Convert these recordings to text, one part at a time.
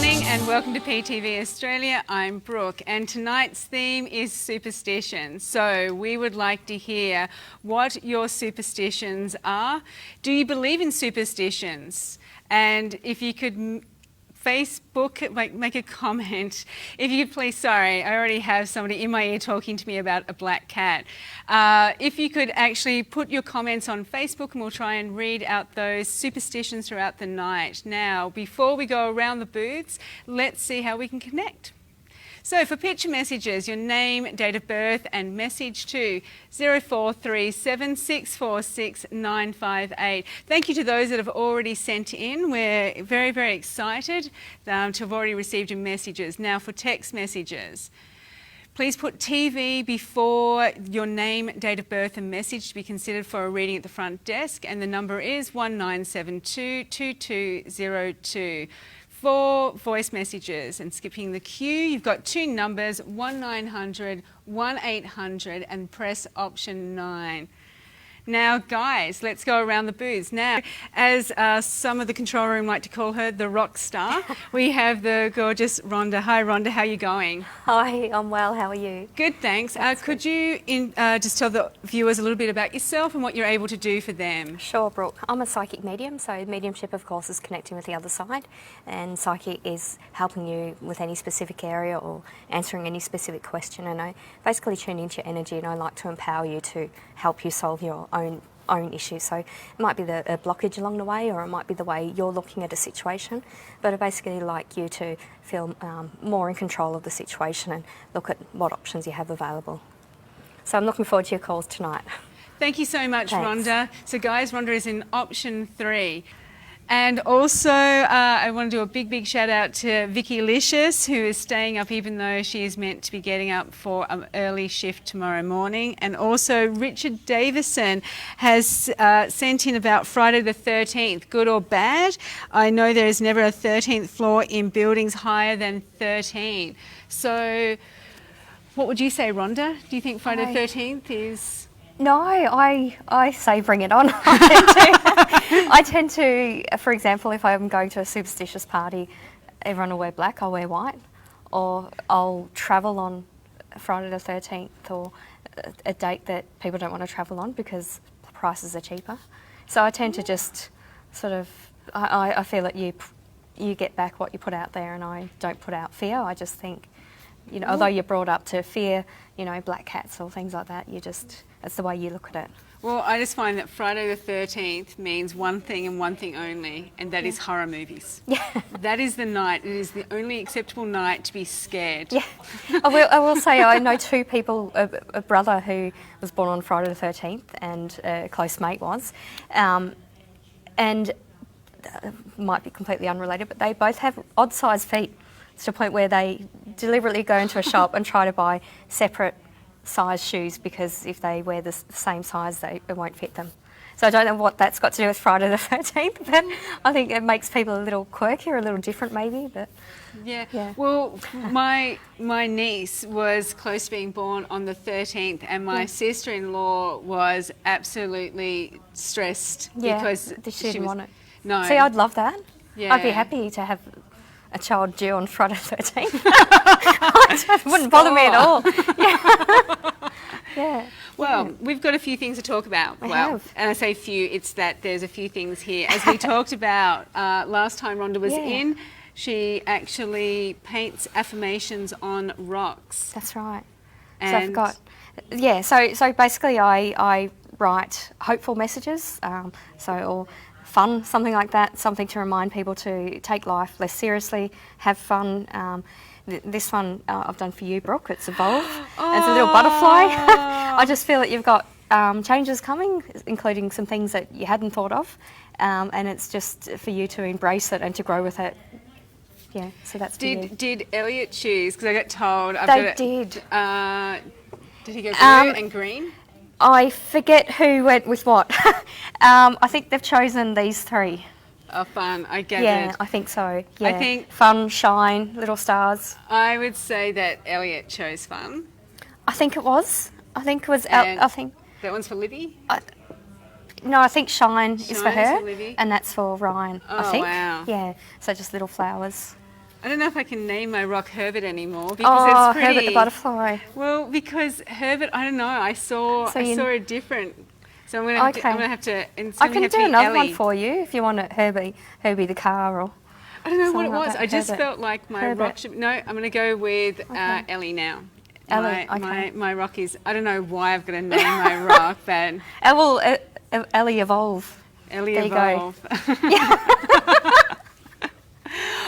morning and welcome to PTV Australia. I'm Brooke and tonight's theme is superstition. So we would like to hear what your superstitions are. Do you believe in superstitions? And if you could Facebook, make a comment. If you could please, sorry, I already have somebody in my ear talking to me about a black cat. If you could actually put your comments on Facebook and we'll try and read out those superstitions throughout the night. Now, before we go around the booths, let's see how we can connect. So for picture messages, your name, date of birth and message to 0437 646 958. Thank you to those that have already sent in. We're very, very excited to have already received your messages. Now for text messages, please put TV before your name, date of birth and message to be considered for a reading at the front desk, and the number is 1972 2202. For voice messages and skipping the queue, you've got two numbers, 1900 1800, and press option 9. Now guys, let's go around the booths. Now, as some of the control room like to call her, the rock star, we have the gorgeous Rhonda. Hi Rhonda, how are you going? Hi, I'm well, how are you? Good, thanks. Could you just tell the viewers a little bit about yourself and what you're able to do for them? Sure, Brooke. I'm a psychic medium, so mediumship of course is connecting with the other side, and psychic is helping you with any specific area or answering any specific question, and I basically tune into your energy and I like to empower you to help you solve your own issues. So it might be a blockage along the way, or it might be the way you're looking at a situation, but I basically like you to feel more in control of the situation and look at what options you have available. So I'm looking forward to your calls tonight. Thank you so much, Thanks. Rhonda. So guys, Rhonda is in option 3. And also, I want to do a big shout out to Vicky Licious, who is staying up even though she is meant to be getting up for an early shift tomorrow morning. And also Richard Davison has sent in about Friday the 13th, good or bad. I know there is never a 13th floor in buildings higher than 13. So what would you say, Rhonda? Do you think Friday the 13th is... No, I say bring it on. I tend to, for example, if I'm going to a superstitious party, everyone will wear black, I'll wear white. Or I'll travel on Friday the 13th, or a date that people don't want to travel on because the prices are cheaper. So I tend to just sort of, I feel that you get back what you put out there, and I don't put out fear. I just think, you know, although you're brought up to fear, you know, black cats or things like that, that's the way you look at it. Well, I just find that Friday the 13th means one thing and one thing only, and that is horror movies. Yeah. That is the night. It is the only acceptable night to be scared. Yeah. I will say I know two people, a brother who was born on Friday the 13th and a close mate was, and might be completely unrelated, but they both have odd-sized feet. It's to a point where they deliberately go into a shop and try to buy separate size shoes, because if they wear the same size, it won't fit them. So I don't know what that's got to do with Friday the 13th, but I think it makes people a little quirky or a little different maybe. But yeah. Well, my niece was close to being born on the 13th, and my sister-in-law was absolutely stressed because she didn't want it. No. See, I'd love that. Yeah. I'd be happy to have a child due on Friday the 13th. It wouldn't bother me at all. Yeah. Well, we've got a few things to talk about. We have. And I say few, it's that there's a few things here. As we talked about last time Rhonda was in, she actually paints affirmations on rocks. That's right. And so I've got, so basically I write hopeful messages, or fun, something like that, something to remind people to take life less seriously, have fun. This one I've done for you, Brooke. It's Evolve. It's a little butterfly. I just feel that you've got changes coming, including some things that you hadn't thought of, and it's just for you to embrace it and to grow with it. Yeah, so that's Did Elliot choose? Because I got told. Did. Did he go blue and green? I forget who went with what. I think they've chosen these 3. Oh, fun. I get it. Yeah, I think so. Yeah. I think fun, shine, little stars. I would say that Elliot chose fun. I think it was. I think it was. I think that one's for Libby. No, I think shine is for her, for Libby. and that's for Ryan. Oh, I think. Wow. Yeah. So just little flowers. I don't know if I can name my rock Herbert anymore because Oh, it's pretty. Herbert the butterfly. Well, because Herbert, I don't know. I saw a different. So I'm gonna Okay. I'm gonna have to. It's I gonna can have do to be another one Ellie. for you if you want it, Herbie the car, or I don't know what it something like was. that. I just Herbert. felt like my Herbert. rock should. No, I'm going to go with Ellie now. Ellie, My rock is. I don't know why I've got to name my rock, but Ellie Evolve. Ellie There you go. Evolve.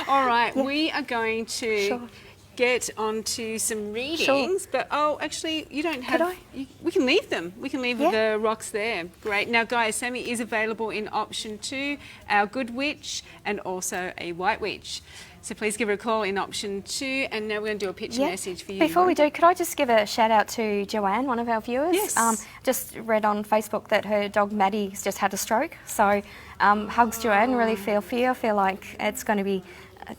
All right, we are going to get onto some readings, but actually, you don't have. We can leave them. We can leave the rocks there. Great. Now, guys, Sammy is available in option 2, our good witch, and also a white witch. So please give her a call in option 2, and now we're going to do a picture message for you. Before we do, could I just give a shout out to Joanne, one of our viewers? Yes. Just read on Facebook that her dog Maddie's just had a stroke. So hugs, Joanne. Really feel for you. I feel like it's going to be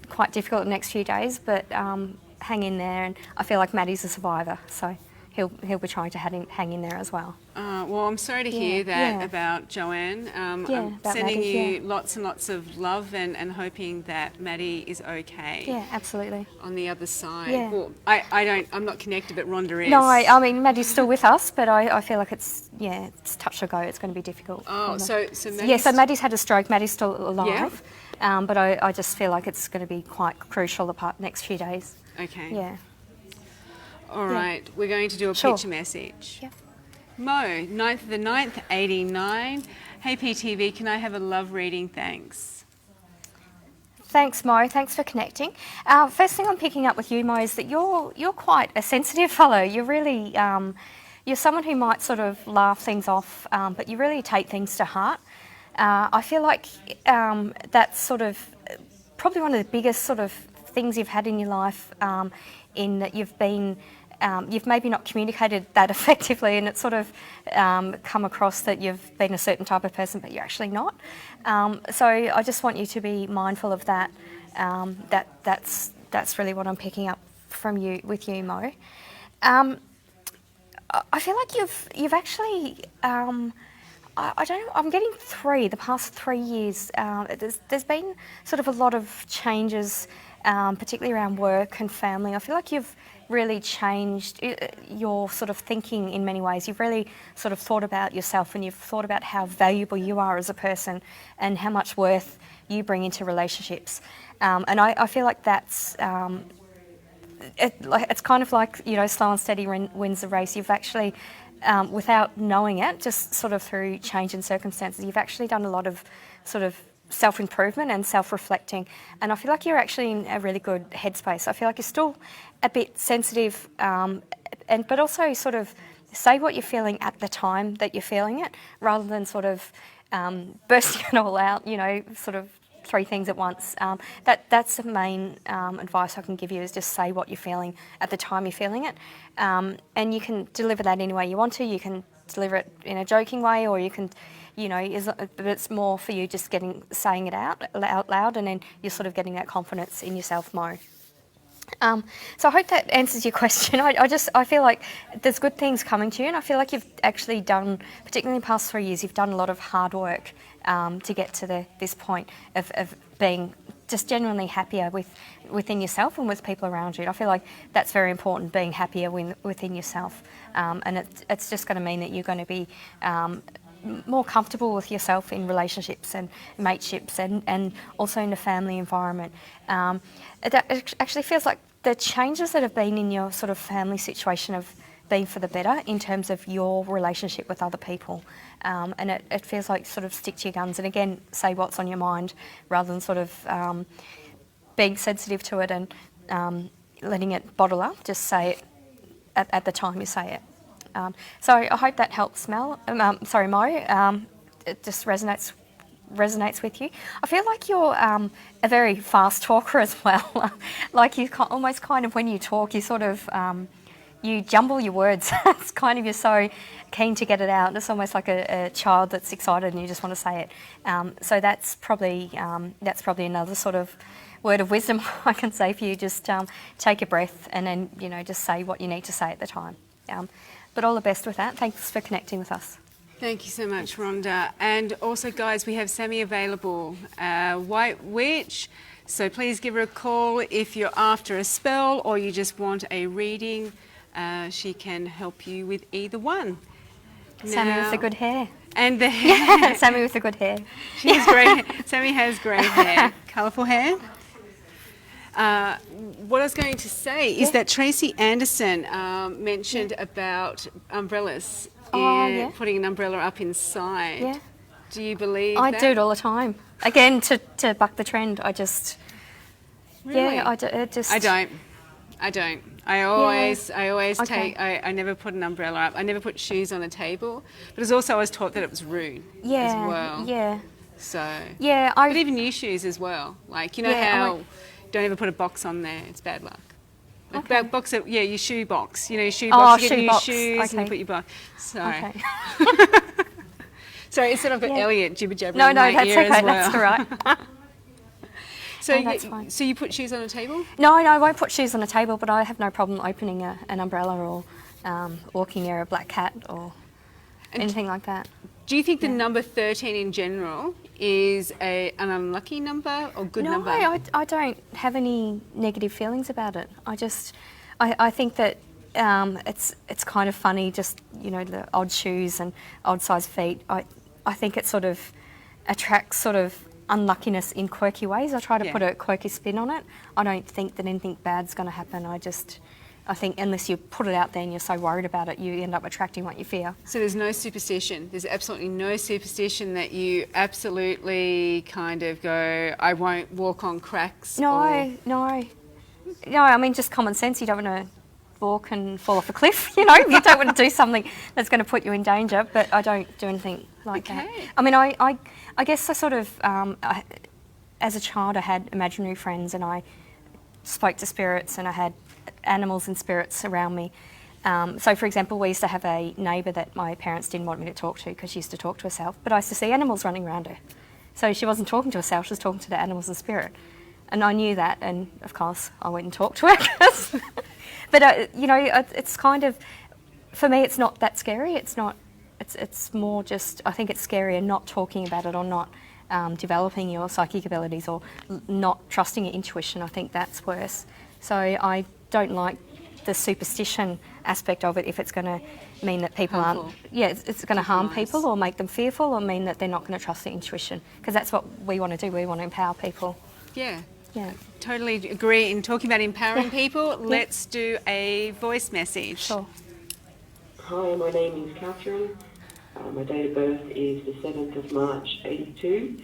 quite difficult the next few days, but hang in there. And I feel like Maddie's a survivor, so he'll be trying to hang in there as well. Well, I'm sorry to hear that about Joanne. I'm sending you lots and lots of love and hoping that Maddie is okay. Yeah, absolutely. On the other side. Yeah. Well, I'm not connected, but Rhonda is. No, I mean Maddie's still with us, but I feel like it's touch or go. It's going to be difficult. Oh, so Maddie's had a stroke. Maddie's still alive, but I just feel like it's going to be quite crucial the next few days. Okay. Yeah. All right, we're going to do a picture message. Yep. Mo, 9th of the 9th, 89. Hey PTV, can I have a love reading? Thanks. Thanks, Mo. Thanks for connecting. First thing I'm picking up with you, Mo, is that you're quite a sensitive fellow. You're really you're someone who might sort of laugh things off, but you really take things to heart. I feel like that's sort of probably one of the biggest sort of things you've had in your life, in that you've maybe not communicated that effectively, and it's sort of come across that you've been a certain type of person, but you're actually not. So I just want you to be mindful of that. That's really what I'm picking up from you with you, Mo. I feel like you've actually. I don't know, I'm getting the past 3 years. There's been sort of a lot of changes, particularly around work and family. I feel like you've really changed your sort of thinking in many ways. You've really sort of thought about yourself, and you've thought about how valuable you are as a person and how much worth you bring into relationships. And I feel like that's... it's kind of like, slow and steady wins the race. You've actually... without knowing it, just sort of through change in circumstances, you've actually done a lot of sort of self-improvement and self-reflecting. And I feel like you're actually in a really good headspace. I feel like you're still a bit sensitive, but also sort of say what you're feeling at the time that you're feeling it, rather than sort of bursting it all out, sort of 3 things at once. That's the main advice I can give you, is just say what you're feeling at the time you're feeling it. And you can deliver that any way you want to. You can deliver it in a joking way, or you can, but it's more for you just saying it out loud, and then you're sort of getting that confidence in yourself, Mo. So I hope that answers your question. I feel like there's good things coming to you, and I feel like you've actually done, particularly in the past 3 years, you've done a lot of hard work to get to this point of being just genuinely happier within yourself and with people around you. And I feel like that's very important, being happier within yourself, and it's just going to mean that you're going to be more comfortable with yourself in relationships and mateships, and also in the family environment. It actually feels like the changes that have been in your sort of family situation have been for the better in terms of your relationship with other people. And it feels like sort of stick to your guns, and again, say what's on your mind, rather than sort of being sensitive to it and letting it bottle up. Just say it at the time you say it. So I hope that helps, Mo. It just resonates with you. I feel like you're a very fast talker as well. Like you almost kind of, when you talk, you sort of you jumble your words. It's kind of, you're so keen to get it out. It's almost like a child that's excited and you just want to say it. So that's probably another sort of word of wisdom I can say for you. Just take a breath, and then just say what you need to say at the time. But all the best with that. Thanks for connecting with us. Thank you so much, Rhonda. And also, guys, we have Sammy available. White Witch, So please give her a call if you're after a spell or you just want a reading. She can help you with either one. Sammy with the good hair. And the hair. Sammy with the good hair. She has great hair. Sammy has great hair. Colourful hair. What I was going to say is that Tracy Anderson mentioned about umbrellas and putting an umbrella up inside. Yeah. Do you believe I that? do it all the time. Again, to buck the trend, I just... Really? Yeah, I do, it just... I don't. I always Okay. I never put an umbrella up. I never put shoes on a table. But I was taught that it was rude as well. Yeah. So... Yeah, But even new shoes as well. Like, you know how... Don't ever put a box on there. It's bad luck. Okay. Box of, your shoe box. You know, your shoe box. You get shoe new box. shoes and you Okay. put your box. Sorry. Okay. Sorry, instead I've got Elliot jibber jabber No, in my that's ear okay. as well. That's all right. So, No, that's fine. So you put shoes on a table? No, I won't put shoes on a table, but I have no problem opening an umbrella or walking near a black cat or anything like that. Do you think the number 13 in general is an unlucky number or good number? No, I don't have any negative feelings about it. I think that it's kind of funny, just, you know, the odd shoes and odd sized feet. I think it sort of attracts sort of unluckiness in quirky ways. I try to put a quirky spin on it. I don't think that anything bad's going to happen. I think unless you put it out there and you're so worried about it, you end up attracting what you fear. So there's no superstition. There's absolutely no superstition that you absolutely kind of go, I won't walk on cracks. No. I mean, just common sense. You don't want to walk and fall off a cliff. You know, you don't want to do something that's going to put you in danger. But I don't do anything like that. I mean, I guess I sort of, as a child, I had imaginary friends and I spoke to spirits and I had animals and spirits around me. So, for example, we used to have a neighbour that my parents didn't want me to talk to because she used to talk to herself, but I used to see animals running around her. So she wasn't talking to herself, she was talking to the animals and spirit. And I knew that, and of course I went and talked to her. But, you know, it's kind of, for me, it's not that scary. It's more just, I think it's scarier not talking about it or not developing your psychic abilities or not trusting your intuition. I think that's worse. So I don't like the superstition aspect of it if it's going to mean that people aren't... Yeah, it's going to harm people or make them fearful or mean that they're not going to trust their intuition, because that's what we want to do. We want to empower people. Yeah. Yeah. Totally agree. In talking about empowering people, let's do a voice message. Sure. Hi, my name is Catherine. My date of birth is the 7th of March, 82.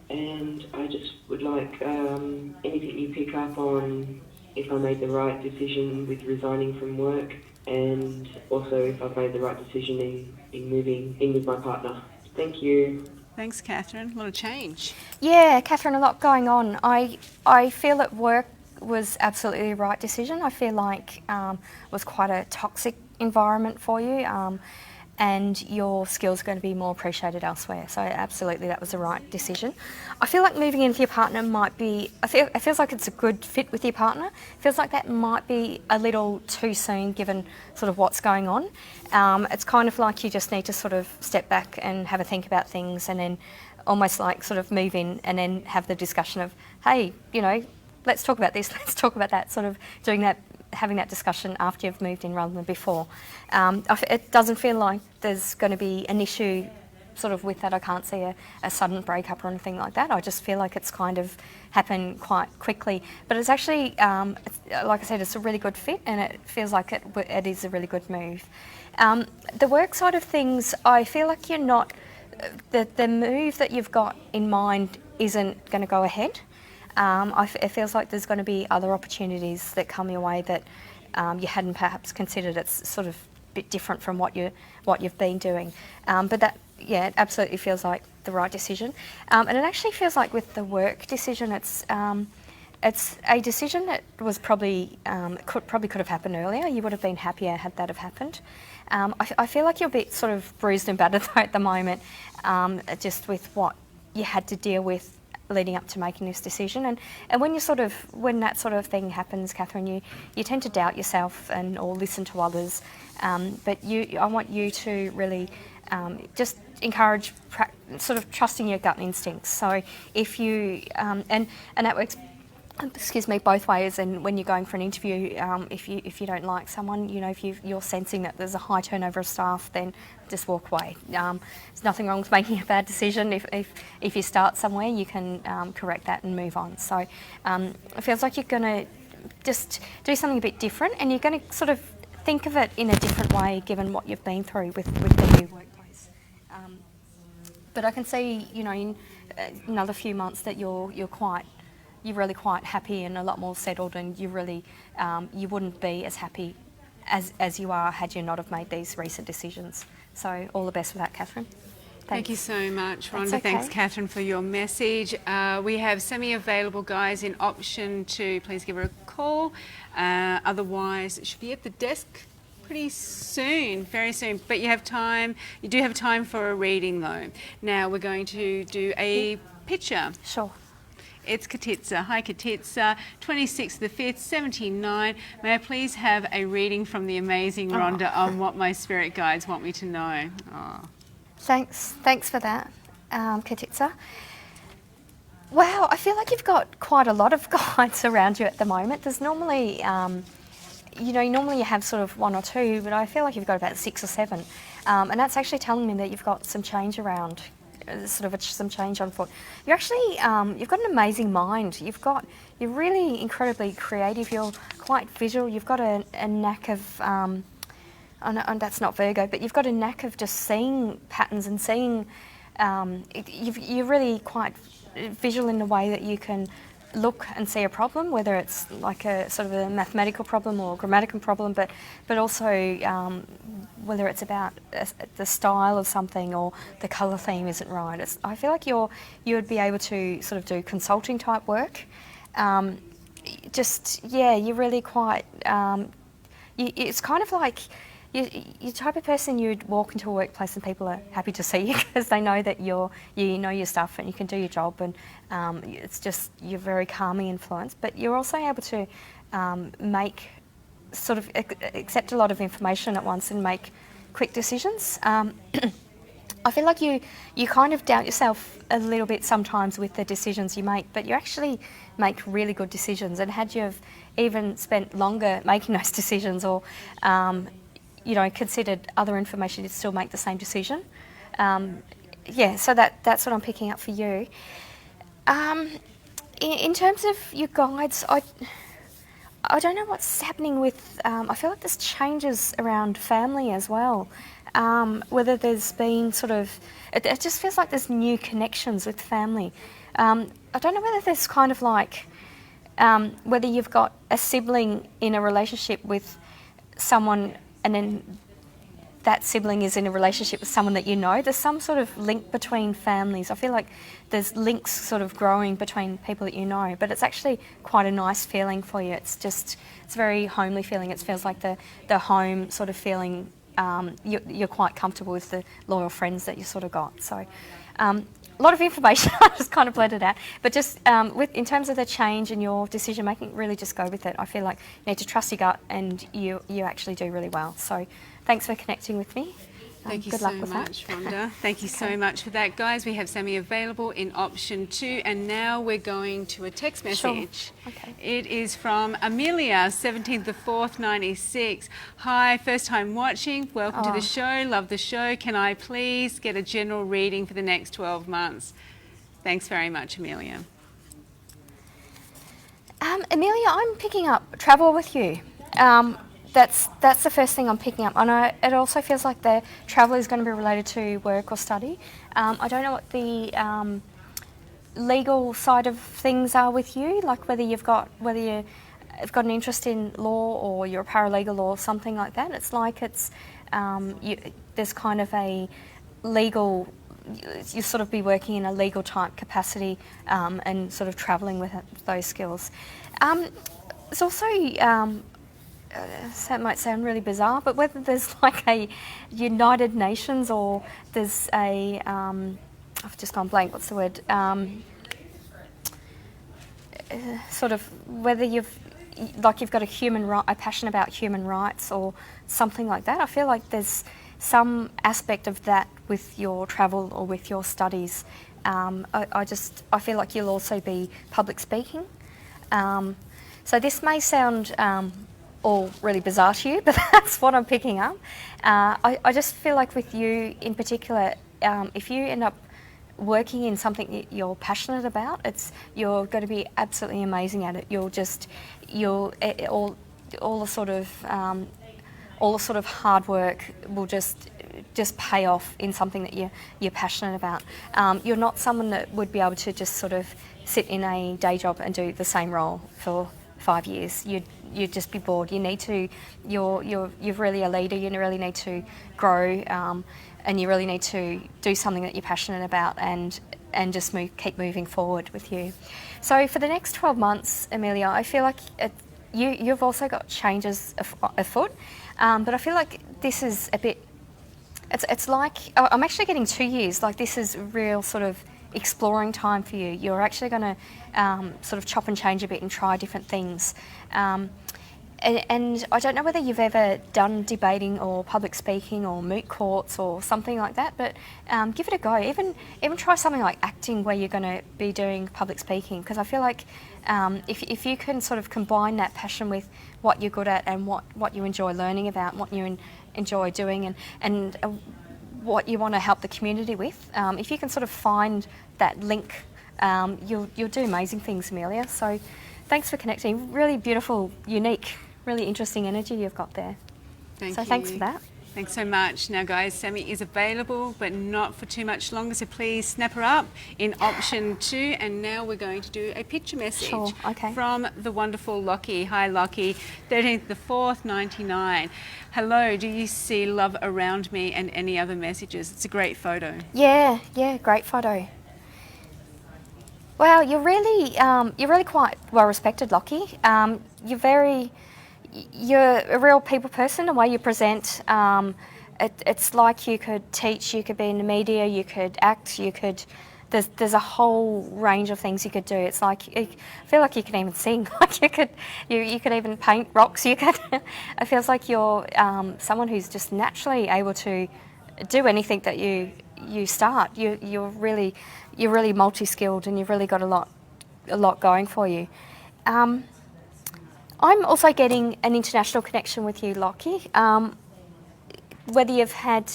And I just would like anything you pick up on if I made the right decision with resigning from work, and also if I've made the right decision in moving in with my partner. Thank you. Thanks, Catherine. A lot of change. Yeah, Catherine, a lot going on. I feel that work was absolutely the right decision. I feel like it was quite a toxic environment for you, and your skills are going to be more appreciated elsewhere. So absolutely, that was the right decision. I feel like moving in with your partner might be, it feels like it's a good fit with your partner. It feels like that might be a little too soon given sort of what's going on. It's kind of like you just need to sort of step back and have a think about things, and then almost like sort of move in and then have the discussion of, hey, you know, let's talk about this, let's talk about that, sort of doing that, having that discussion after you've moved in rather than before. It doesn't feel like there's going to be an issue sort of with that. I can't see a sudden breakup or anything like that. I just feel like it's kind of happened quite quickly. But it's actually, like I said, it's a really good fit, and it feels like it is a really good move. The work side of things, I feel like you're not, the move that you've got in mind isn't going to go ahead. It feels like there's going to be other opportunities that come your way that you hadn't perhaps considered. It's sort of a bit different from what you've been doing. But that, yeah, it absolutely feels like the right decision. And it actually feels like with the work decision, it's a decision that was probably could have happened earlier. You would have been happier had that have happened. I feel like you're a bit sort of bruised and battered at the moment, just with what you had to deal with leading up to making this decision. And when that sort of thing happens, Catherine, you tend to doubt yourself or listen to others. But I want you to really just encourage sort of trusting your gut instincts. So if you and that works excuse me, both ways. And when you're going for an interview, if you don't like someone, you know, if you're sensing that there's a high turnover of staff, then just walk away. There's nothing wrong with making a bad decision. If you start somewhere, you can correct that and move on. So it feels like you're going to just do something a bit different, and you're going to sort of think of it in a different way given what you've been through with the new workplace. But I can see, you know, in another few months that you're really quite happy and a lot more settled, and you really you wouldn't be as happy as you are had you not have made these recent decisions. So all the best with that, Catherine. Thank you so much, Rhonda. Okay. Thanks, Catherine, for your message. We have semi-available guys in option 2. Please give her a call. Otherwise, it should be at the desk pretty soon, very soon. But you have time. You do have time for a reading, though. Now we're going to do a picture. Sure. It's Katitza. Hi, Katitza. 26th the 5th, 79. May I please have a reading from the amazing Rhonda on what my spirit guides want me to know? Oh. Thanks for that, Katitza. Wow, I feel like you've got quite a lot of guides around you at the moment. There's normally, normally you have sort of 1 or 2, but I feel like you've got about 6 or 7. And that's actually telling me that you've got some change around, some change on foot. You're actually, you've got an amazing mind. You're really incredibly creative. You're quite visual. You've got a knack of, and that's not Virgo, but you've got a knack of just seeing patterns and seeing, you're really quite visual in the way that you can look and see a problem, whether it's like a sort of a mathematical problem or grammatical problem, but also whether it's about the style of something or the colour theme isn't right. I feel like you would be able to sort of do consulting type work. You're really quite, it's kind of like, you're the type of person you'd walk into a workplace and people are happy to see you because they know that you know your stuff and you can do your job, and it's just you're very calming influence. But you're also able to accept a lot of information at once and make quick decisions. I feel like you kind of doubt yourself a little bit sometimes with the decisions you make, but you actually make really good decisions. And had you have even spent longer making those decisions, or considered other information, you'd still make the same decision. So that's what I'm picking up for you. In terms of your guides, I don't know what's happening with, I feel like there's changes around family as well. Whether there's been sort of, it just feels like there's new connections with family. I don't know whether there's kind of like, whether you've got a sibling in a relationship with someone and then that sibling is in a relationship with someone that you know. There's some sort of link between families. I feel like there's links sort of growing between people that you know, but it's actually quite a nice feeling for you. It's a very homely feeling. It feels like the home sort of feeling. You're quite comfortable with the loyal friends that you sort of got. So a lot of information, I just kind of blurted out. But just in terms of the change in your decision making, really just go with it. I feel like you need to trust your gut, and you actually do really well. So thanks for connecting with me. Thank you good so luck with much, that. Rhonda. Thank you so much for that, guys. We have Sammy available in option 2, and now we're going to a text message. Sure. Okay. It is from Amelia, 17th the 4th, 96. Hi, first time watching. Welcome to the show. Love the show. Can I please get a general reading for the next 12 months? Thanks very much, Amelia. Amelia, I'm picking up travel with you. That's the first thing I'm picking up. I know it also feels like the travel is going to be related to work or study. I don't know what the legal side of things are with you, like whether you've got an interest in law or you're a paralegal or something like that. It's like there's kind of a legal, you sort of be working in a legal type capacity and sort of travelling with those skills. It's also that might sound really bizarre, but whether there's like a United Nations or there's a, I've just gone blank, what's the word? Sort of whether you've got a passion about human rights or something like that. I feel like there's some aspect of that with your travel or with your studies. I feel like you'll also be public speaking. So this may sound all really bizarre to you, but that's what I'm picking up. I just feel like with you in particular, if you end up working in something that you're passionate about, you're going to be absolutely amazing at it. All the sort of hard work will just pay off in something that you're passionate about. You're not someone that would be able to just sort of sit in a day job and do the same role for 5 years. You'd just be bored. You're really a leader. You really need to grow, and you really need to do something that you're passionate about and just keep moving forward with you. So for the next 12 months, Amelia, I feel like you've also got changes afoot, but I feel like this is a bit. It's like I'm actually getting 2 years. Like this is real sort of exploring time for you. You're actually going to sort of chop and change a bit and try different things. And I don't know whether you've ever done debating or public speaking or moot courts or something like that, but give it a go. Even try something like acting where you're going to be doing public speaking, because I feel like if you can sort of combine that passion with what you're good at and what you enjoy learning about, what you enjoy doing and what you want to help the community with, if you can sort of find that link, you'll do amazing things, Amelia. So thanks for connecting. Really beautiful, unique, really interesting energy you've got there. Thanks for that. Thanks so much. Now guys, Sammy is available, but not for too much longer, so please snap her up in option 2. And now we're going to do a picture message from the wonderful Lockie. Hi Lockie, 13th the 4th, 99. Hello, do you see love around me and any other messages? It's a great photo. Yeah, great photo. Well, you're really quite well respected, Lockie. You're a real people person. The way you present, it's like you could teach, you could be in the media, you could act, there's a whole range of things you could do. It's like I feel like you can even sing. Like you could even paint rocks. It feels like you're someone who's just naturally able to do anything that you start. You're really multi-skilled, and you've really got a lot going for you. I'm also getting an international connection with you, Lockie. Whether you've had,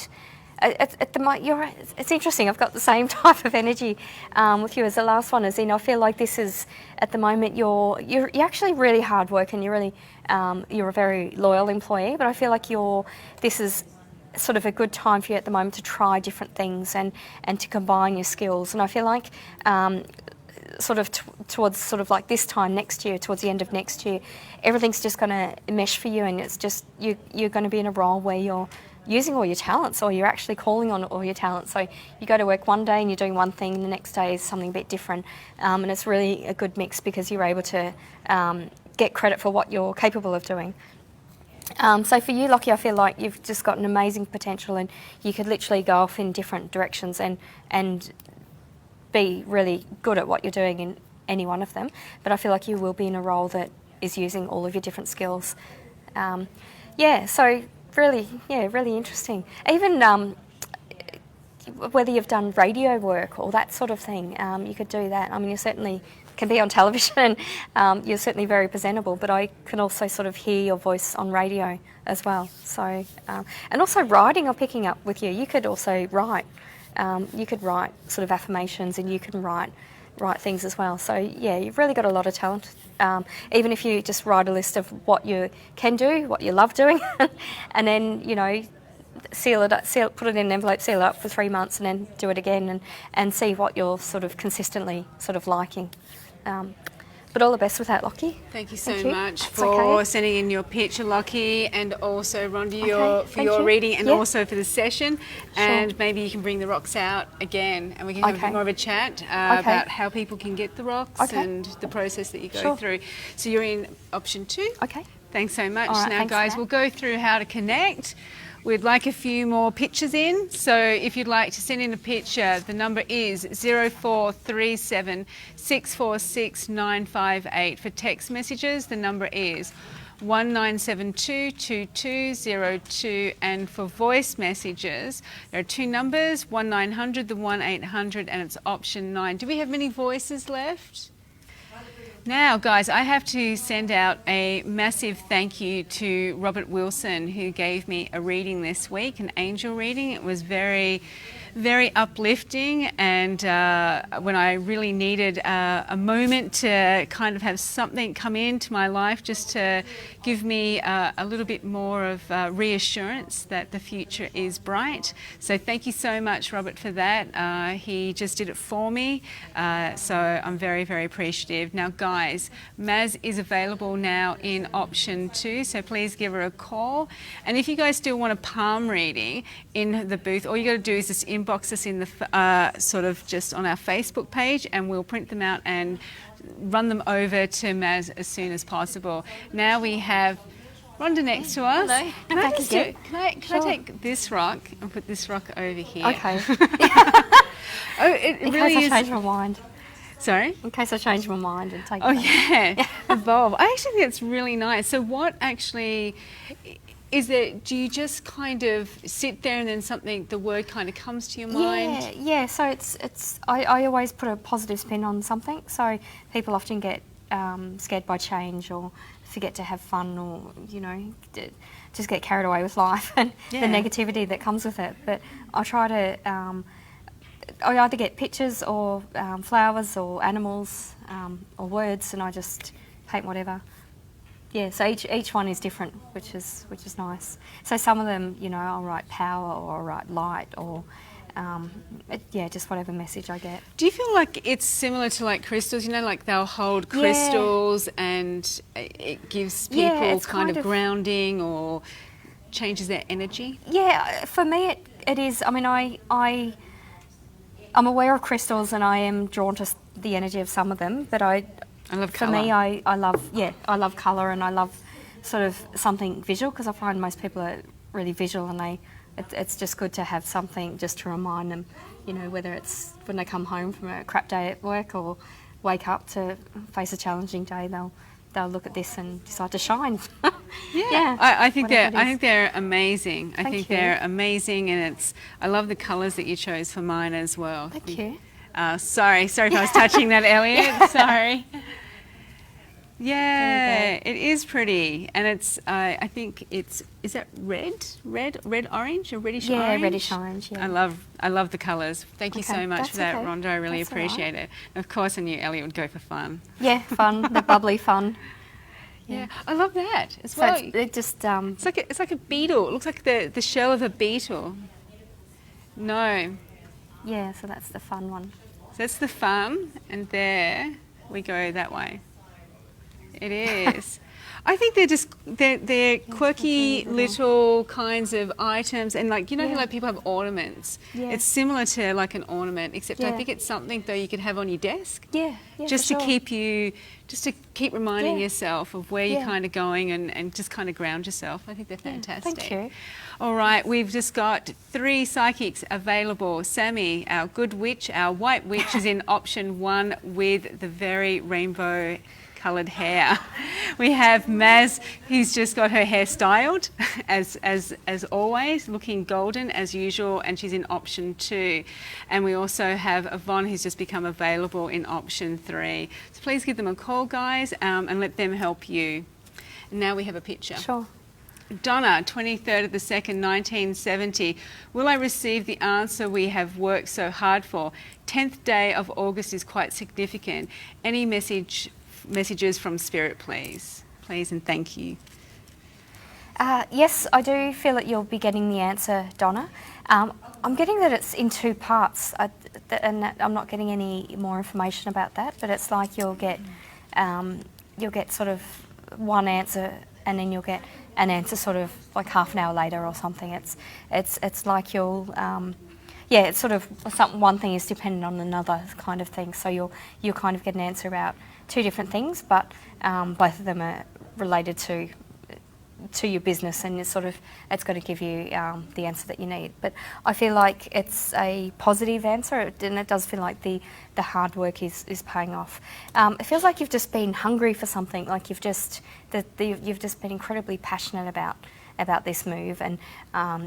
it's interesting. I've got the same type of energy with you as the last one. As in, I feel like this is at the moment you're actually really hard working. You're a very loyal employee, but I feel like this is sort of a good time for you at the moment to try different things and to combine your skills. And I feel like sort of towards sort of like this time next year, towards the end of next year, everything's just going to mesh for you, and it's just you're going to be in a role where you're using all your talents, or you're actually calling on all your talents. So you go to work one day and you're doing one thing, and the next day is something a bit different, and it's really a good mix because you're able to get credit for what you're capable of doing. So for you, Lockie, I feel like you've just got an amazing potential, and you could literally go off in different directions and be really good at what you're doing in any one of them. But I feel like you will be in a role that is using all of your different skills. So really interesting. Even whether you've done radio work or that sort of thing, you could do that. I mean, you certainly can be on television, and you're certainly very presentable, but I can also sort of hear your voice on radio as well. So, and also writing, I'm picking up with you. You could also write. You could write sort of affirmations, and you can write things as well. So yeah, you've really got a lot of talent. Even if you just write a list of what you can do, what you love doing, and then seal it, put it in an envelope, seal it up for 3 months, and then do it again, and see what you're sort of consistently sort of liking. But all the best with that, Lockie. Thank you so much for sending in your picture, Lockie, and also Rhonda for your reading, and also for the session. And maybe you can bring the rocks out again, and we can have a bit more of a chat about how people can get the rocks and the process that you go through. So you're in option 2. Okay. Thanks so much. Right, now, guys, we'll go through how to connect. We'd like a few more pictures in, so if you'd like to send in a picture, the number is 0437 646 958. For text messages, the number is 1972 2202, and for voice messages, there are 2 numbers, 1900, the 1800, and it's option 9. Do we have many voices left? Now, guys, I have to send out a massive thank you to Robert Wilson, who gave me a reading this week, an angel reading. It was very, very uplifting, and when I really needed a moment to kind of have something come into my life just to give me a little bit more of reassurance that the future is bright. So thank you so much, Robert, for that. He just did it for me, so I'm very, very appreciative. Now, guys, Maz is available now in option 2, so please give her a call. And if you guys still want a palm reading in the booth, all you got to do is just inbox us in the sort of just on our Facebook page, and we'll print them out and run them over to Maz as soon as possible. Now we have Rhonda next to us. Hello. Can I just Again? can I take this rock and put this rock over here? Okay. Oh, it In really case is. I change my mind. Sorry? In case I change my mind and take Oh, that. yeah. Evolve. I actually think it's really nice. So what actually is it? Do you just kind of sit there and then the word kind of comes to your mind? Yeah. So I always put a positive spin on something. So people often get scared by change or forget to have fun, or just get carried away with life and the negativity that comes with it. But I try to I either get pictures or flowers or animals or words, and I just paint whatever. Yeah, so each one is different, which is nice. So some of them, I'll write power or I'll write light or just whatever message I get. Do you feel like it's similar to like crystals? Like they'll hold crystals and it gives people it's kind of grounding or changes their energy? Yeah, for me it is. I mean, I'm aware of crystals and I am drawn to the energy of some of them, but I love colour. For me, I love colour, and I love sort of something visual, because I find most people are really visual, and it's just good to have something just to remind them, whether it's when they come home from a crap day at work or wake up to face a challenging day, they'll look at this and decide to shine. I think they're amazing. Thank you. They're amazing, and I love the colours that you chose for mine as well. Thank you. Sorry if I was touching that, Elliot. Sorry. Yeah, it is pretty, and it's. I think it's. Is that red, orange, or reddish orange? Yeah, reddish orange. Yeah. I love the colours. Thank you so much for that, okay. Rhonda. I really That's appreciate it. And of course, I knew Elliot would go for fun. Yeah, fun. The bubbly fun. Yeah, I love that as So well. it just. It's like a beetle. It looks like the shell of a beetle. No. Yeah, so that's the fun one. So that's the fun, and there we go that way. It is. I think they're quirky little kinds of items, and how like people have ornaments. Yeah. It's similar to like an ornament, except I Yeah. think it's something though you could have on your desk. Yeah, Just for to sure. keep reminding Yeah. yourself of where you're Yeah. kind of going, and just kind of ground yourself. I think they're fantastic. Thank you. All right, we've just got 3 psychics available. Sammy, our good witch, our white witch, is in option 1 with the very rainbow coloured hair. We have Maz, who's just got her hair styled as always, looking golden as usual, and she's in option 2. And we also have Yvonne, who's just become available in option 3. So please give them a call, guys, and let them help you. And now we have a picture. Sure. Donna, 23rd of the 2nd, 1970. Will I receive the answer we have worked so hard for? 10th day of August is quite significant. Any messages from Spirit, please? Please and thank you. Yes, I do feel that you'll be getting the answer, Donna. I'm getting that it's in 2 parts, and I'm not getting any more information about that, but it's like you'll get sort of one answer, and then you'll get an answer sort of like half an hour later or something. It's like you'll it's sort of one thing is dependent on another kind of thing. So you'll kind of get an answer about 2 different things, but both of them are related to your business, and it's going to give you the answer that you need. But I feel like it's a positive answer, and it does feel like the hard work is paying off. It feels like you've just been hungry for something, like you've just been incredibly passionate about this move, and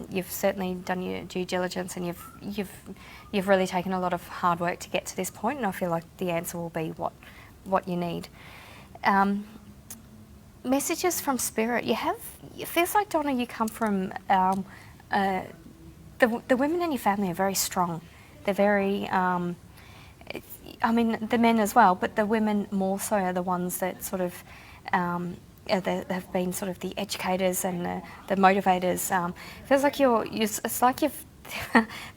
you've certainly done your due diligence, and you've really taken a lot of hard work to get to this point, and I feel like the answer will be what you need. messages from spirit. It feels like, Donna, you come from, the women in your family are very strong. They're very, I mean, the men as well, but the women more so are the ones that sort of, have been sort of the educators and the motivators. Feels like it's like you've,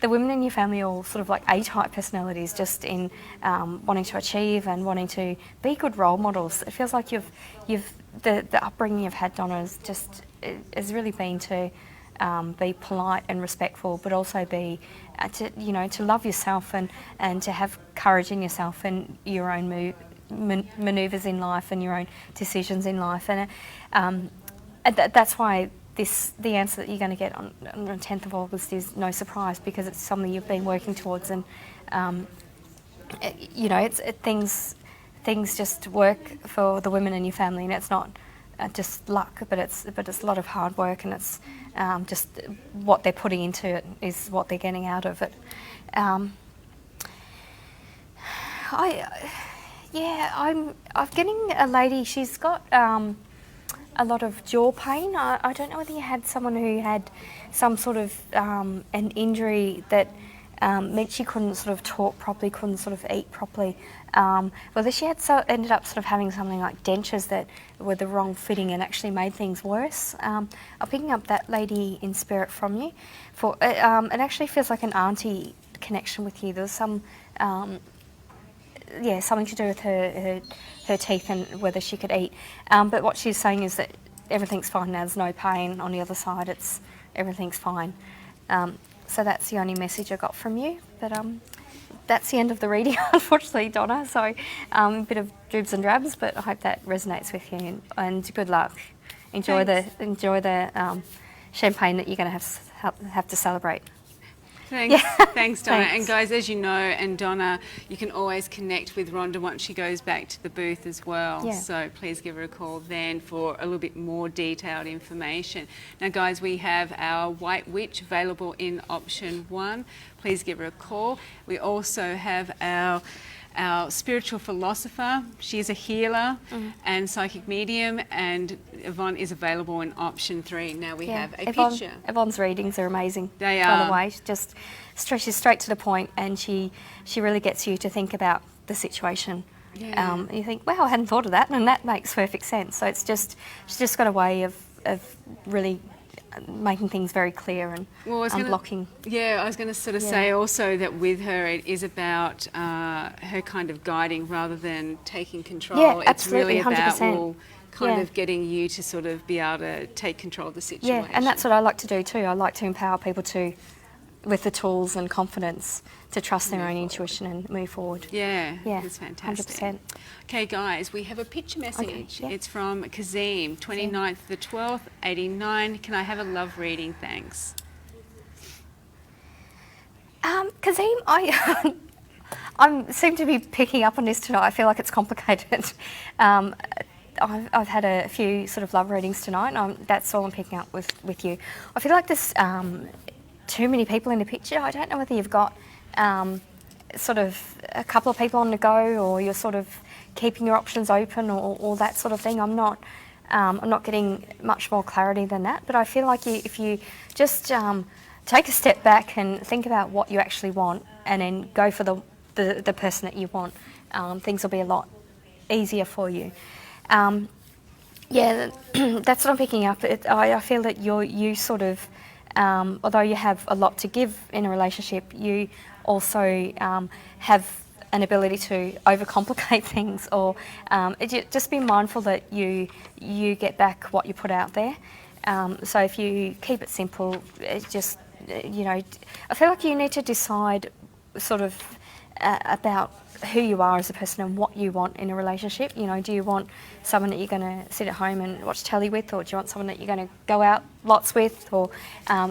the women in your family are all sort of like A-type personalities, just in wanting to achieve and wanting to be good role models. It feels like the upbringing you've had, Donna, has really been to be polite and respectful, but also be to love yourself and to have courage in yourself and your own manoeuvres in life and your own decisions in life. And that's why the answer that you're going to get on the 10th of August is no surprise, because it's something you've been working towards. And things just work for the women in your family, and it's not just luck, but it's a lot of hard work, and it's just what they're putting into it is what they're getting out of it. I'm getting a lady. She's got a lot of jaw pain. I don't know whether you had someone who had some sort of an injury that meant she couldn't sort of talk properly, couldn't sort of eat properly. Whether she ended up sort of having something like dentures that were the wrong fitting and actually made things worse. I'm picking up that lady in spirit from you. It actually feels like an auntie connection with you. There was some, something to do with her teeth and whether she could eat. But what she's saying is that everything's fine now. There's no pain on the other side. Everything's fine. So that's the only message I got from you. But that's the end of the reading, unfortunately, Donna. So a bit of dribs and drabs, but I hope that resonates with you. And good luck. Enjoy the champagne that you're going to have to celebrate. Thanks, Yeah. Thanks, Donna. Thanks. And guys, as you know, and Donna, you can always connect with Rhonda once she goes back to the booth as well. Yeah. So please give her a call then for a little bit more detailed information. Now, guys, we have our White Witch available in option 1. Please give her a call. We also have our spiritual philosopher. She's a healer and psychic medium, and Yvonne is available in option 3. Now we have a picture. Yvonne's readings are amazing. They By are. the way, she's straight to the point, and she really gets you to think about the situation. Yeah. And you think, wow, I hadn't thought of that, and that makes perfect sense. So she's just got a way of really making things very clear and unblocking. I was going to sort of say also that with her it is about her kind of guiding rather than taking control. Yeah, it's absolutely, really about 100%. kind of getting you to sort of be able to take control of the situation. Yeah, and that's what I like to do too. I like to empower people with the tools and confidence to trust their own intuition and move forward. Yeah, Yeah, that's fantastic. 100%. Okay, guys, we have a picture message. Okay, yeah. It's from Kazim, 29th the 12th, 89. Can I have a love reading, thanks? Kazim, I seem to be picking up on this tonight. I feel like it's complicated. I've had a few sort of love readings tonight, and that's all I'm picking up with you. I feel like there's too many people in the picture. I don't know whether you've got sort of a couple of people on the go, or you're sort of keeping your options open, or that sort of thing. I'm not getting much more clarity than that, but I feel like if you just take a step back and think about what you actually want, and then go for the person that you want, things will be a lot easier for you. That's what I'm picking up. I feel that you sort of, although you have a lot to give in a relationship, you also have an ability to overcomplicate things, or just be mindful that you get back what you put out there. So if you keep it simple, it's just, I feel like you need to decide sort of about who you are as a person and what you want in a relationship. Do you want someone that you're going to sit at home and watch telly with, or do you want someone that you're going to go out lots with, or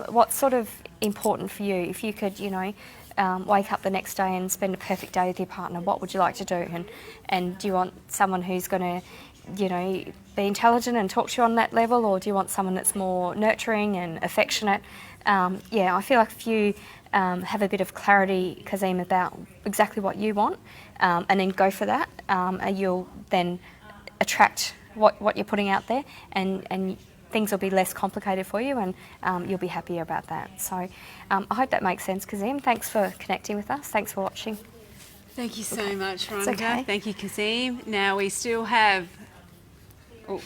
what's sort of important for you? If you could, wake up the next day and spend a perfect day with your partner, what would you like to do? And do you want someone who's going to, be intelligent and talk to you on that level, or do you want someone that's more nurturing and affectionate? I feel like if you have a bit of clarity, Kazim, about exactly what you want, and then go for that, you'll then attract what you're putting out there, and things will be less complicated for you, and you'll be happier about that. So I hope that makes sense, Kazim. Thanks for connecting with us. Thanks for watching. Thank you so much, Rhonda. okay. Thank you, Kazim. Now we still have... Oh.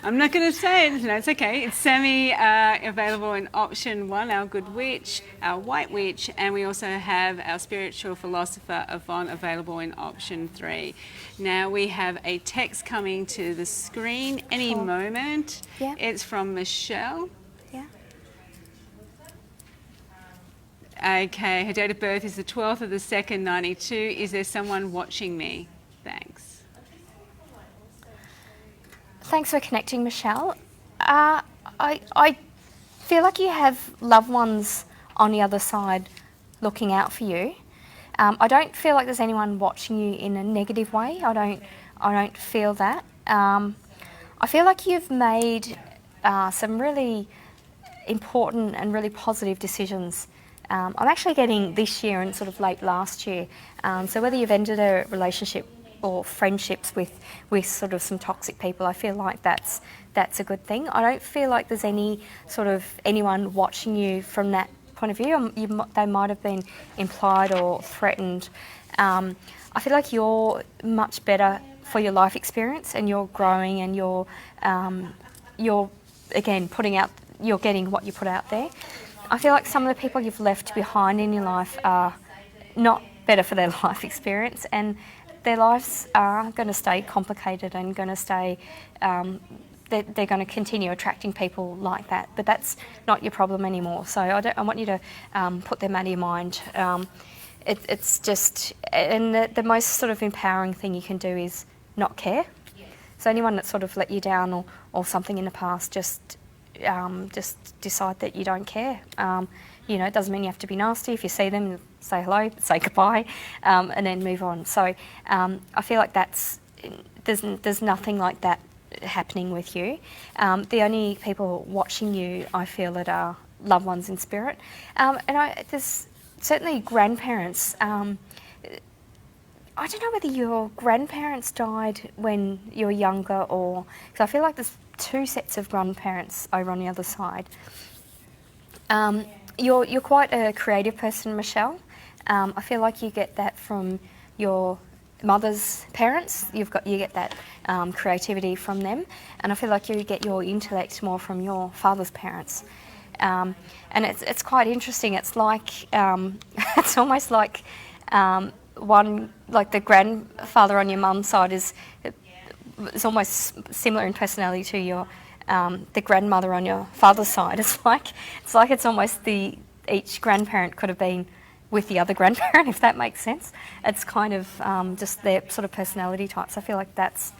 I'm not going to say it. No, it's okay. It's Sammy available in option 1, our good witch, our white witch, and we also have our spiritual philosopher, Yvonne, available in option 3. Now we have a text coming to the screen any moment. Yeah. It's from Michelle. Yeah. Okay, her date of birth is the 12th of the 2nd, 92. Is there someone watching me? Thanks. Thanks for connecting, Michelle. I feel like you have loved ones on the other side looking out for you. I don't feel like there's anyone watching you in a negative way. I don't feel that. I feel like you've made some really important and really positive decisions. I'm actually getting this year and sort of late last year. So whether you've ended a relationship or friendships with sort of some toxic people, I feel like that's a good thing. I don't feel like there's anyone watching you from that point of view. They might have been implied or threatened. I feel like you're much better for your life experience, and you're growing, and you're again you're getting what you put out there. I feel like some of the people you've left behind in your life are not better for their life experience, and their lives are going to stay complicated and going to stay, they're going to continue attracting people like that. But that's not your problem anymore. So I want you to put them out of your mind. It's just, and the most sort of empowering thing you can do is not care. So anyone that sort of let you down or something in the past, just decide that you don't care. It doesn't mean you have to be nasty. If you see them, say hello, say goodbye, and then move on. So I feel like there's nothing like that happening with you. The only people watching you, I feel, that are loved ones in spirit. There's certainly grandparents. I don't know whether your grandparents died when you were younger, or because I feel like there's 2 sets of grandparents over on the other side. You're quite a creative person, Michelle. I feel like you get that from your mother's parents. You get that creativity from them, and I feel like you get your intellect more from your father's parents. And it's quite interesting. It's like it's almost like the grandfather on your mum's side is almost similar in personality to your the grandmother on your father's side. It's almost each grandparent could have been with the other grandparent, if that makes sense. It's kind of just their sort of personality types. I feel like that's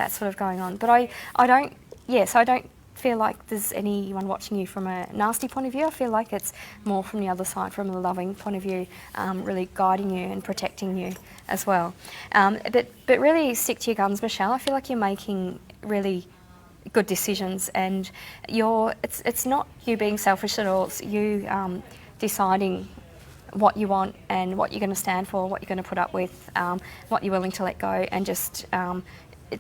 sort of going on. But I don't feel like there's anyone watching you from a nasty point of view. I feel like it's more from the other side, from a loving point of view, really guiding you and protecting you as well. But really stick to your guns, Michelle. I feel like you're making really good decisions, and it's not you being selfish at all. It's you deciding what you want and what you're going to stand for, what you're going to put up with, what you're willing to let go, and just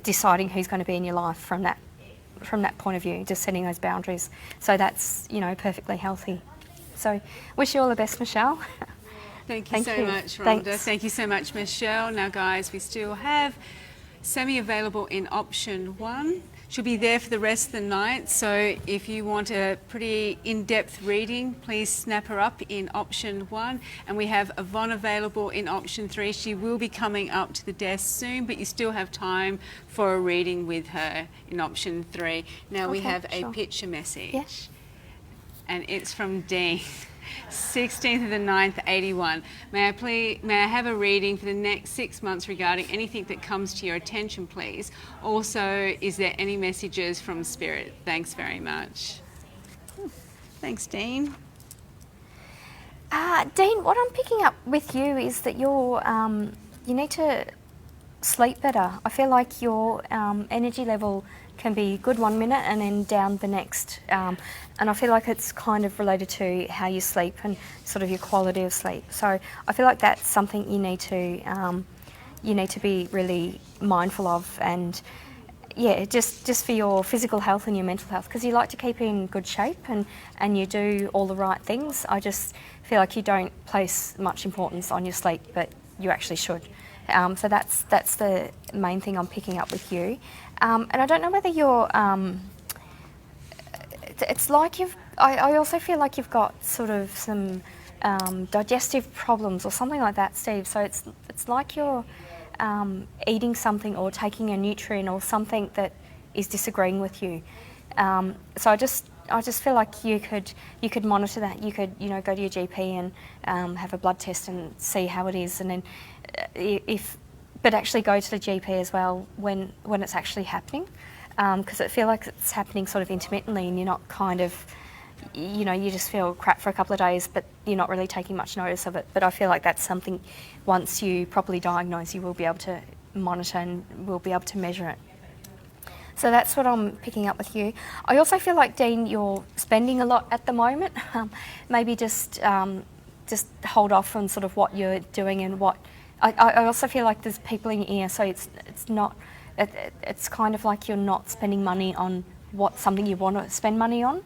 deciding who's going to be in your life from that point of view, just setting those boundaries. So that's perfectly healthy. So wish you all the best, Michelle. Thank you so much, Rhonda. Thank you so much, Michelle. Now, guys, we still have Sammy available in option 1. She'll be there for the rest of the night, so if you want a pretty in-depth reading, please snap her up in option 1. And we have Yvonne available in option 3. She will be coming up to the desk soon, but you still have time for a reading with her in option 3. Now we have a picture message. Yeah. And it's from Dean. 16th of the 9th, 81. May I have a reading for the next 6 months regarding anything that comes to your attention, please? Also, is there any messages from Spirit? Thanks very much. Thanks, Dean. Dean, what I'm picking up with you is that you need to sleep better. I feel like your energy level can be good 1 minute and then down the next. And I feel like it's kind of related to how you sleep and sort of your quality of sleep. So I feel like that's something you need to you need to be really mindful of, and yeah, just for your physical health and your mental health, because you like to keep in good shape and you do all the right things. I just feel like you don't place much importance on your sleep, but you actually should. So that's the main thing I'm picking up with you. And I don't know whether you're, it's like I also feel like you've got sort of some digestive problems or something like that, Steve. So it's like you're eating something or taking a nutrient or something that is disagreeing with you. So I just feel like you could monitor that. You could go to your GP and have a blood test and see how it is, and then but actually go to the GP as well when it's actually happening, because I feel like it's happening sort of intermittently, and you're not kind of, you just feel crap for a couple of days, but you're not really taking much notice of it. But I feel like that's something, once you properly diagnose, you will be able to monitor and will be able to measure it. So that's what I'm picking up with you. I also feel like, Dean, you're spending a lot at the moment. Maybe just hold off on sort of what you're doing and what. I also feel like there's people in your ear, so it's not. It's kind of like you're not spending money on something you want to spend money on.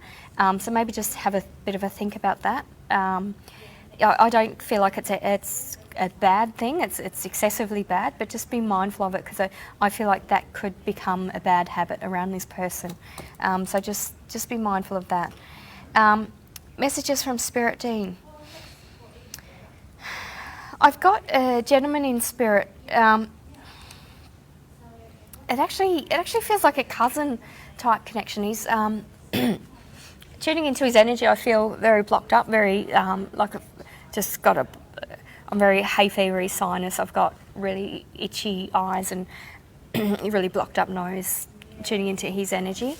So maybe just have a bit of a think about that. I don't feel like it's a bad thing. It's excessively bad, but just be mindful of it, because I feel like that could become a bad habit around this person. So just be mindful of that. Messages from Spirit, Dean. I've got a gentleman in Spirit. It actually feels like a cousin type connection. He's tuning into his energy. I feel very blocked up, very I'm very hay fevery sinus. I've got really itchy eyes and a really blocked up nose. Tuning into his energy.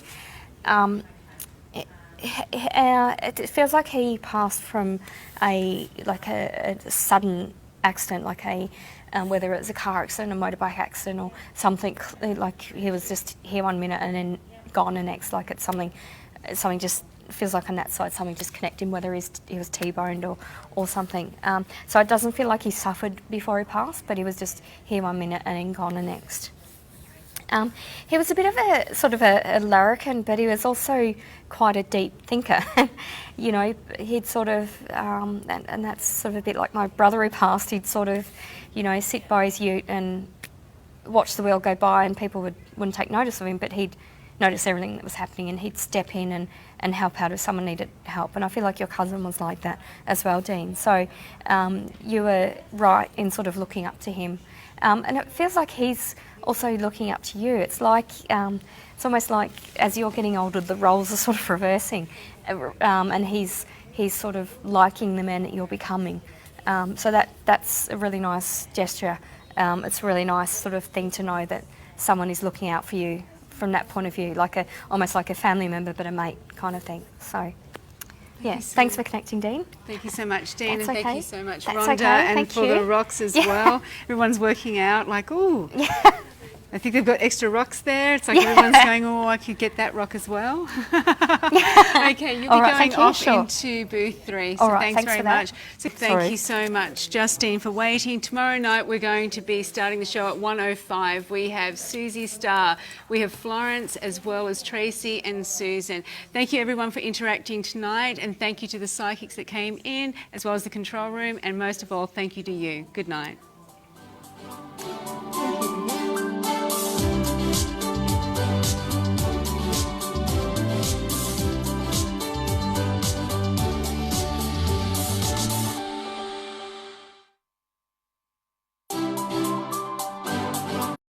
It feels like he passed from a sudden accident, like whether it was a car accident, a motorbike accident, or something, like he was just here 1 minute and then gone the next. Like it's something just feels like on that side something just connected him, whether he was T-boned or something. So it doesn't feel like he suffered before he passed, but he was just here 1 minute and then gone the next. He was a bit of a sort of a larrikin, but he was also quite a deep thinker. He'd sort of, and that's sort of a bit like my brother who passed. He'd sort of, sit by his ute and watch the world go by, and people wouldn't take notice of him, but he'd notice everything that was happening, and he'd step in and help out if someone needed help. And I feel like your cousin was like that as well, Dean. So you were right in sort of looking up to him. And it feels like he's also looking up to you. It's like, it's almost like as you're getting older, the roles are sort of reversing, and he's sort of liking the man that you're becoming. So that's a really nice gesture. It's a really nice sort of thing to know that someone is looking out for you from that point of view, almost like a family member, but a mate kind of thing. So. Yes, thanks for connecting, Dean. Thank you so much, Dean, That's and okay. thank you so much, That's Rhonda, okay. and Thank for you. the rocks as well. Everyone's working out like, ooh, I think they've got extra rocks there. It's like everyone's going, oh, I could get that rock as well. Okay, you'll be going off into booth 3, so thanks very much. So thank you so much, Justine, for waiting. Tomorrow night we're going to be starting the show at 1:05. We have Susie Starr, we have Florence, as well as Tracy and Susan. Thank you everyone for interacting tonight, and thank you to the psychics that came in, as well as the control room, and most of all, thank you to you. Good night.